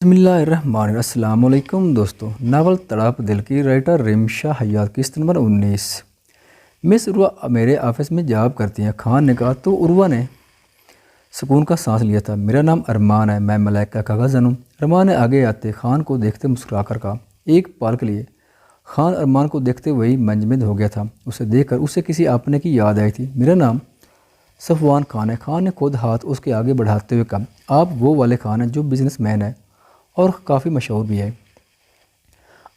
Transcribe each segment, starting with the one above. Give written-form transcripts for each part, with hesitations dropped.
बिस्मिल्लाहिर्रहमानिर्रहीम। अस्सलाम वालेकुम दोस्तों। नावल तड़प दिल की राइटर रिमशा हयात किस्त नंबर 19। मिस उर्वा मेरे ऑफिस में जॉब करती हैं। खान ने कहा तो उर्वा ने सुकून का सांस लिया था। मेरा नाम अरमान है, मैं मलाइका का कज़न हूँ। अरमान ने आगे आते खान को देखते मुस्कुरा कर कहा। एक पल के लिए खान अरमान को देखते वही मंजमद हो गया था। उसे देखकर उसे किसी अपने की याद आई थी। मेरा नाम सफ़वान खान है। खान ने खुद हाथ उसके आगे बढ़ाते हुए कहा, आप वो वाले खान हैं जो बिजनेसमैन है और काफ़ी मशहूर भी है।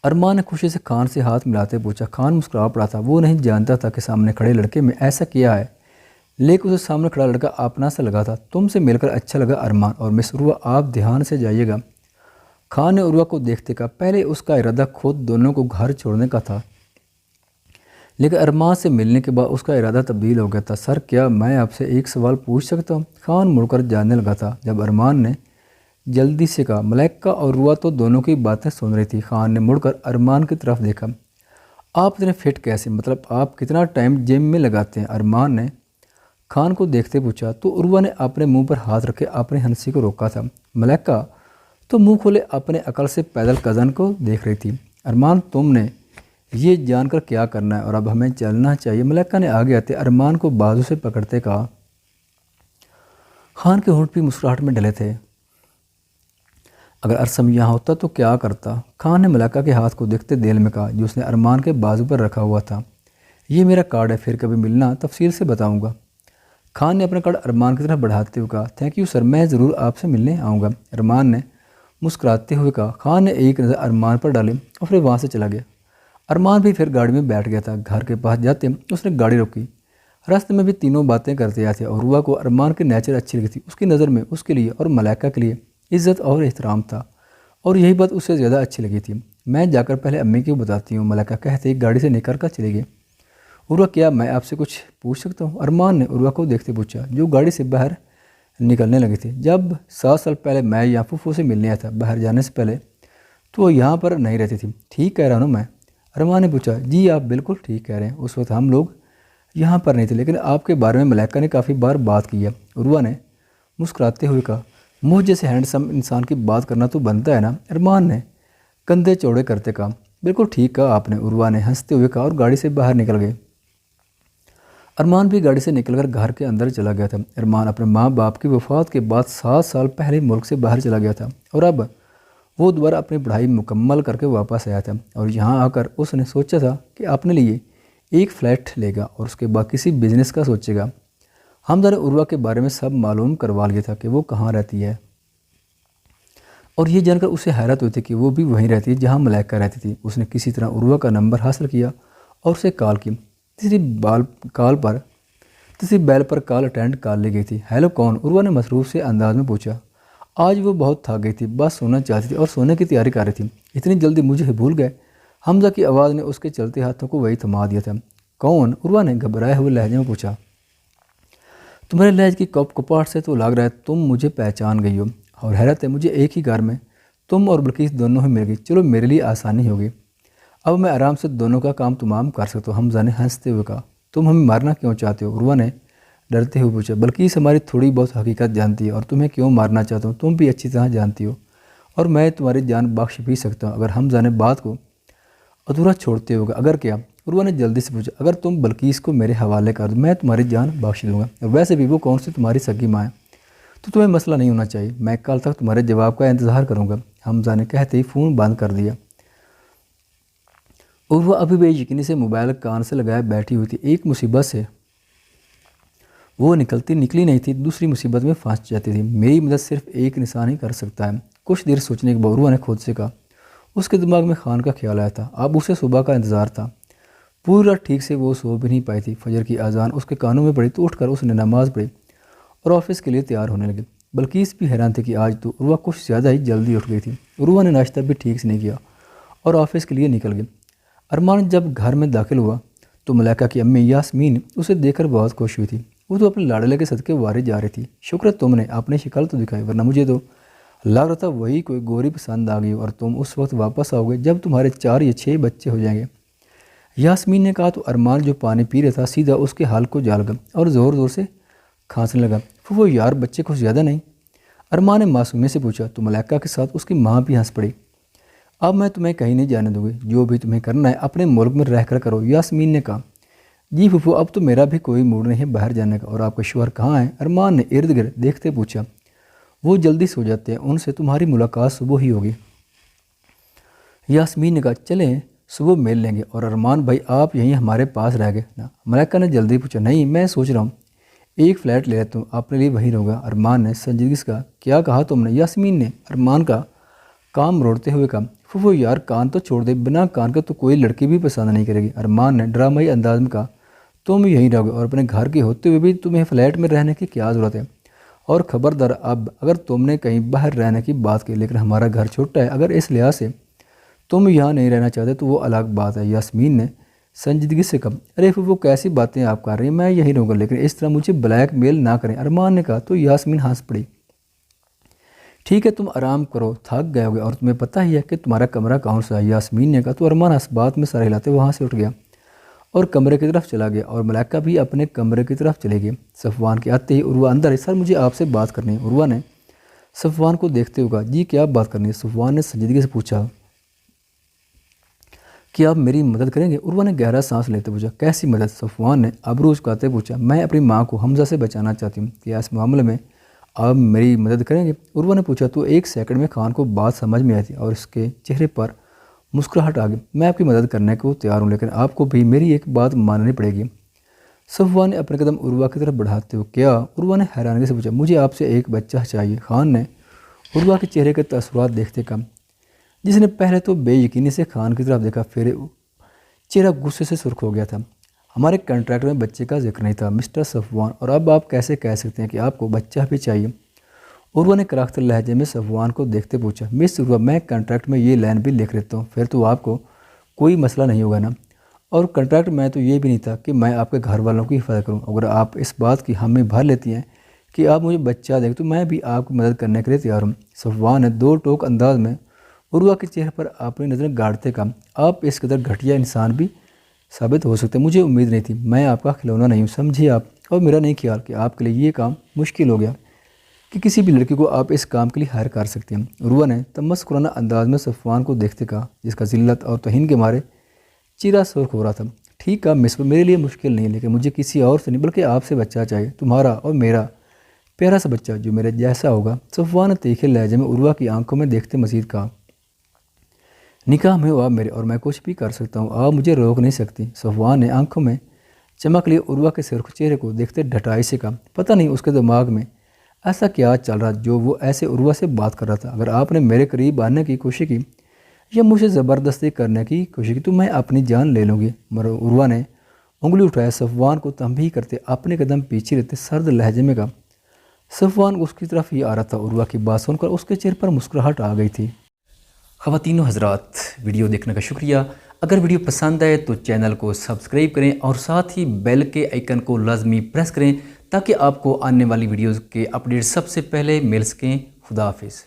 अरमान ने खुशी से खान से हाथ मिलाते पूछा। खान मुस्कुरा पड़ा था। वो नहीं जानता था कि सामने खड़े लड़के में ऐसा किया है, लेकिन उसे सामने खड़ा लड़का अपना सा लगा था। तुमसे मिलकर अच्छा लगा अरमान, और मिस उर्वा आप ध्यान से जाइएगा। खान ने उर्वा को देखते कहा। पहले उसका इरादा खुद दोनों को घर छोड़ने का था, लेकिन अरमान से मिलने के बाद उसका इरादा तब्दील हो गया था। सर, क्या मैं आपसे एक सवाल पूछ सकता हूँ? खान मुड़कर जानने लगा था जब अरमान ने जल्दी से कहा। मलाइका और रुआ तो दोनों की बातें सुन रही थी। खान ने मुड़कर अरमान की तरफ देखा। आप इतने फिट कैसे, मतलब आप कितना टाइम जिम में लगाते हैं? अरमान ने खान को देखते पूछा तो उर्वा ने अपने मुंह पर हाथ रखे अपनी हंसी को रोका था। मलाइका तो मुंह खोले अपने अकल से पैदल कज़न को देख रही थी। अरमान, तुमने ये जानकर क्या करना है और अब हमें चलना चाहिए। मलाइका ने आगे आते अरमान को बाजू से पकड़ते कहा। खान के होंठ भी मुस्कुराहट में डले थे। अगर अरसम यहाँ होता तो क्या करता? खान ने मलाइका के हाथ को देखते दिल में कहा जो उसने अरमान के बाजू पर रखा हुआ था। ये मेरा कार्ड है, फिर कभी मिलना तफसील से बताऊंगा। खान ने अपना कार्ड अरमान की तरफ बढ़ाते हुए कहा। थैंक यू सर, मैं ज़रूर आपसे मिलने आऊँगा। अरमान ने मुस्कुराते हुए कहा। खान ने एक नज़र अरमान पर डाली और फिर वहाँ से चला गया। अरमान भी फिर गाड़ी में बैठ गया था। घर के पास जाते उसने गाड़ी रोकी। रास्ते में भी तीनों बातें करते आए थे और रुआ को अरमान की नेचर अच्छी लगी थी। उसकी नज़र में उसके लिए और मलाइका के लिए इज़्ज़त और एहतराम था, और यही बात उससे ज़्यादा अच्छी लगी थी। मैं जाकर पहले अम्मी को बताती हूँ, मलाइका कहते ही गाड़ी से निकल कर चले गए। उर्वा, क्या मैं आपसे कुछ पूछ सकता हूँ? अरमान ने उर्वा को देखते पूछा, जो गाड़ी से बाहर निकलने लगे थे। जब 7 साल पहले मैं यहाँ फूफू से मिलने आया था, बाहर जाने से पहले तो यहाँ पर नहीं रहती थी। ठीक कह रहा हूँ मैं? अरमान ने पूछा। जी आप बिल्कुल ठीक कह रहे हैं, उस वक्त हम लोग यहाँ पर नहीं थे, लेकिन आपके बारे में मलाइका ने काफ़ी बार बात की है। उर्वा ने मुस्कुराते हुए कहा। मुझ जैसे हैंडसम इंसान की बात करना तो बनता है ना? अरमान ने कंधे चौड़े करते कहा। बिल्कुल ठीक कहा आपने, उर्वा ने हंसते हुए कहा और गाड़ी से बाहर निकल गए। अरमान भी गाड़ी से निकलकर घर के अंदर चला गया था। अरमान अपने माँ बाप की वफ़ात के बाद 7 साल पहले मुल्क से बाहर चला गया था, और अब वो दोबारा अपनी पढ़ाई मुकम्मल करके वापस आया था। और यहाँ आकर उसने सोचा था कि अपने लिए एक फ़्लैट लेगा और उसके बाद किसी बिज़नेस का सोचेगा। हमजा ने उर्वा के बारे में सब मालूम करवा लिया था कि वो कहाँ रहती है, और ये जानकर उसे हैरत हुई थी कि वो भी वहीं रहती है जहाँ मलाइका रहती थी। उसने किसी तरह उर्वा का नंबर हासिल किया और उसे कॉल की। तीसरी बैल पर कॉल अटेंड कर ली गई थी। हेलो, कौन? उर्वा ने मसरूफ़ से अंदाज में पूछा। आज वो बहुत थक गई थी, बस सोना चाहती थी और सोने की तैयारी कर रही थी। इतनी जल्दी मुझे भूल गए? हमजा की आवाज़ ने उसके चलते हाथों को वही थमा दिया था। कौन? उर्वा ने घबराए हुए लहजे में पूछा। तुम्हारे लहज की कपाहट से तो लग रहा है तुम मुझे पहचान गई हो, और हैरत है मुझे एक ही घर में तुम और बल्कीस दोनों ही मिल गई। चलो मेरे लिए आसानी होगी, अब मैं आराम से दोनों का काम तमाम कर सकता हूँ। हमजा ने हंसते हुए कहा। तुम हमें मारना क्यों चाहते हो? उर्वा ने डरते हुए पूछा। बल्कीस हमारी थोड़ी बहुत हकीकत जानती है और तुम्हें क्यों मारना चाहता हूँ तुम भी अच्छी तरह जानती हो, और मैं तुम्हारी जान बख्श भी सकता हूँ अगर हमजा ने बात को अधूरा छोड़ते होगा। अगर क्या? उर्वा ने जल्दी से पूछा। अगर तुम बल्कीस को मेरे हवाले कर दो मैं तुम्हारी जान बख्श दूँगा, और वैसे भी वो कौन सी तुम्हारी सगी माँ है, तो तुम्हें मसला नहीं होना चाहिए। मैं कल तक तुम्हारे जवाब का इंतज़ार करूँगा। हमजा ने कहते ही फ़ोन बंद कर दिया। उर्वा अभी बेयकीनी से मोबाइल कान से लगाए बैठी हुई थी। एक मुसीबत से वो निकली नहीं थी, दूसरी मुसीबत में फंस जाती थी। मेरी मदद सिर्फ एक इंसान ही कर सकता है। कुछ देर सोचने के बाद उर्वा ने खुद से कहा। उसके दिमाग में खान का ख्याल आया था। अब उसे सुबह का इंतज़ार था। पूरी रात ठीक से वो सो भी नहीं पाई थी। फजर की अजान उसके कानों में पड़ी तो उठकर उसने नमाज़ पढ़ी और ऑफिस के लिए तैयार होने लगी। बल्कीस भी हैरान थी कि आज तो उर्वा कुछ ज़्यादा ही जल्दी उठ गई थी। उर्वा ने नाश्ता भी ठीक से नहीं किया और ऑफिस के लिए निकल गई। अरमान जब घर में दाखिल हुआ तो मलाइका की अम्मी यास्मीन उसे देखकर बहुत खुश हुई थी। वो तो अपने लाडले के सदके वारे जा रही थी। शुक्र है तुमने अपनी शक्ल तो दिखाई, वरना मुझे तो लग रहा था वही कोई गोरी पसंद आ गई और तुम उस वक्त वापस आओगे जब तुम्हारे 4 या 6 बच्चे हो जाएंगे। यास्मीन ने कहा तो अरमान जो पानी पी रहा था सीधा उसके हाल को जाल गया और ज़ोर ज़ोर से खांसने लगा। वो यार बच्चे कुछ ज़्यादा नहीं? ارمان نے معصومی سے پوچھا تو ملائکہ کے ساتھ اس کی ماں بھی ہنس پڑی۔ اب میں تمہیں کہیں نہیں جانے دوں گی، جو بھی تمہیں کرنا ہے اپنے ملک میں رہ کر کرو، یاسمین نے کہا۔ جی پھپھو، اب تو میرا بھی کوئی موڈ نہیں ہے باہر جانے کا، اور آپ کے شوہر کہاں ہیں؟ ارمان نے ارد گرد دیکھتے پوچھا۔ وہ جلدی سو جاتے ہیں، ان سے تمہاری ملاقات صبح ہی ہوگی، یاسمین نے کہا۔ چلیں صبح مل لیں گے، اور ارمان بھائی آپ یہیں ہمارے پاس رہ گئے نا؟ ملائکہ نے جلدی پوچھا۔ نہیں، میں سوچ رہا ہوں ایک فلیٹ لے لیتا ہوں، اپنے لیے وہیں رہوں گا، ارمان نے سنجیدگی سے کہا۔ کیا کہا تم نے؟ یاسمین نے ارمان کا کام روڑتے ہوئے کہا۔ پھپھو یار کان تو چھوڑ دے، بنا کان کے تو کوئی لڑکی بھی پسند نہیں کرے گی، ارمان نے ڈرامائی انداز میں کہا۔ تم یہیں رہو گے، اور اپنے گھر کے ہوتے ہوئے بھی تمہیں فلیٹ میں رہنے کی کیا ضرورت ہے؟ اور خبردار، اب اگر تم نے کہیں باہر رہنے کی بات کی، لیکن ہمارا گھر چھوٹا ہے، اگر اس لحاظ سے تم یہاں نہیں رہنا چاہتے تو وہ الگ بات ہے، یاسمین نے سنجیدگی سے کہا۔ ارے پھپھو کیسی باتیں آپ کر رہی ہیں، میں یہیں رہوں گا، لیکن اس طرح مجھے بلیک میل نہ کریں، ارمان نے کہا۔ تو یاسمین ہنس پڑی۔ ٹھیک ہے تم آرام کرو، تھک گئے ہوگے، اور تمہیں پتہ ہی ہے کہ تمہارا کمرہ کون سا ہے، یاسمین نے کہا۔ تو ارمان اس بات میں سر ہلاتے وہاں سے اٹھ گیا اور کمرے کی طرف چلا گیا، اور ملائکہ بھی اپنے کمرے کی طرف چلے گئے۔ صفوان کے آتے ہی عروہ اندر، سر مجھے آپ سے بات کرنی ہے، عروہ نے صفوان کو دیکھتے ہوئے کہا۔ جی کیا بات کرنی ہے؟ صفوان نے سنجیدگی سے پوچھا۔ کیا آپ میری مدد کریں گے؟ عروہ نے گہرا سانس لیتے پوچھا۔ کیسی مدد؟ صفوان نے ابرو اچکاتے پوچھا۔ میں اپنی ماں کو حمزہ سے بچانا چاہتی ہوں، کیا اس معاملے میں آپ میری مدد کریں گے؟ عروہ نے پوچھا۔ تو ایک سیکنڈ میں خان کو بات سمجھ میں آئی تھی، اور اس کے چہرے پر مسکراہٹ آ گئی۔ میں آپ کی مدد کرنے کو تیار ہوں، لیکن آپ کو بھی میری ایک بات ماننی پڑے گی، صفوان نے اپنے قدم عروہ کی طرف بڑھاتے ہوئے۔ کیا؟ عروہ نے حیرانگی سے پوچھا۔ مجھے آپ سے ایک بچہ چاہیے، خان نے عروہ کے چہرے کے تاثرات دیکھتے کہا، جس نے پہلے تو بے یقینی سے خان کی طرف دیکھا، پھر چہرہ غصے سے سرخ ہو گیا تھا۔ ہمارے کنٹریکٹ میں بچے کا ذکر نہیں تھا مسٹر صفوان، اور اب آپ کیسے کہہ سکتے ہیں کہ آپ کو بچہ بھی چاہیے؟ عروہ نے کراختہ لہجے میں صفوان کو دیکھتے پوچھا۔ مس عروہ، میں کنٹریکٹ میں یہ لائن بھی لکھ لیتا ہوں، پھر تو آپ کو کوئی مسئلہ نہیں ہوگا نا؟ اور کنٹریکٹ میں تو یہ بھی نہیں تھا کہ میں آپ کے گھر والوں کی حفاظت کروں، اگر آپ اس بات کی حامی بھر لیتی ہیں کہ آپ مجھے بچہ دیں تو میں بھی آپ کی مدد کرنے کے لیے تیار ہوں، صفوان نے دو ٹوک انداز میں عروہ کے چہرے پر اپنی نظریں گاڑتے کہا۔ آپ اس قدر گھٹیا انسان بھی ثابت ہو سکتے، مجھے امید نہیں تھی، میں آپ کا کھلونا نہیں ہوں، سمجھے آپ؟ اور میرا نہیں خیال کہ آپ کے لیے یہ کام مشکل ہو گیا کہ کسی بھی لڑکی کو آپ اس کام کے لیے ہائر کر سکتے ہیں، عروہ نے تمسخرانہ انداز میں صفوان کو دیکھتے کہا، جس کا ذلت اور توہین کے مارے چہرہ سرخ ہو رہا تھا۔ ٹھیک ہے مس، میرے لیے مشکل نہیں ہے، لیکن مجھے کسی اور سے نہیں بلکہ آپ سے بچہ چاہیے، تمہارا اور میرا پیارا سا بچہ جو میرے جیسا ہوگا، صفوان نے تیکھے لہجے میں عروہ کی آنکھوں میں دیکھتے مزید کہا۔ نکاح میں ہو آپ میرے، اور میں کچھ بھی کر سکتا ہوں، آپ مجھے روک نہیں سکتی، صفوان نے آنکھوں میں چمک لیے عروہ کے سرخ چہرے کو دیکھتے ڈھٹائی سے کہا۔ پتہ نہیں اس کے دماغ میں ایسا کیا چل رہا جو وہ ایسے عروہ سے بات کر رہا تھا، اگر آپ نے میرے قریب آنے کی کوشش کی یا مجھے زبردستی کرنے کی کوشش کی تو میں اپنی جان لے لوں گی، مگر عروہ نے انگلی اٹھایا، صفوان کو تنبیہ کرتے اپنے قدم پیچھے لیتے سرد لہجے میں کہا۔ صفوان اس کی طرف ہی آ رہا تھا، عروہ کی بات سن کر اس کے چہرے پر مسکراہٹ آ گئی تھی۔ خواتین و حضرات، ویڈیو دیکھنے کا شکریہ۔ اگر ویڈیو پسند آئے تو چینل کو سبسکرائب کریں، اور ساتھ ہی بیل کے آئیکن کو لازمی پریس کریں تاکہ آپ کو آنے والی ویڈیوز کے اپڈیٹ سب سے پہلے مل سکیں۔ خدا حافظ۔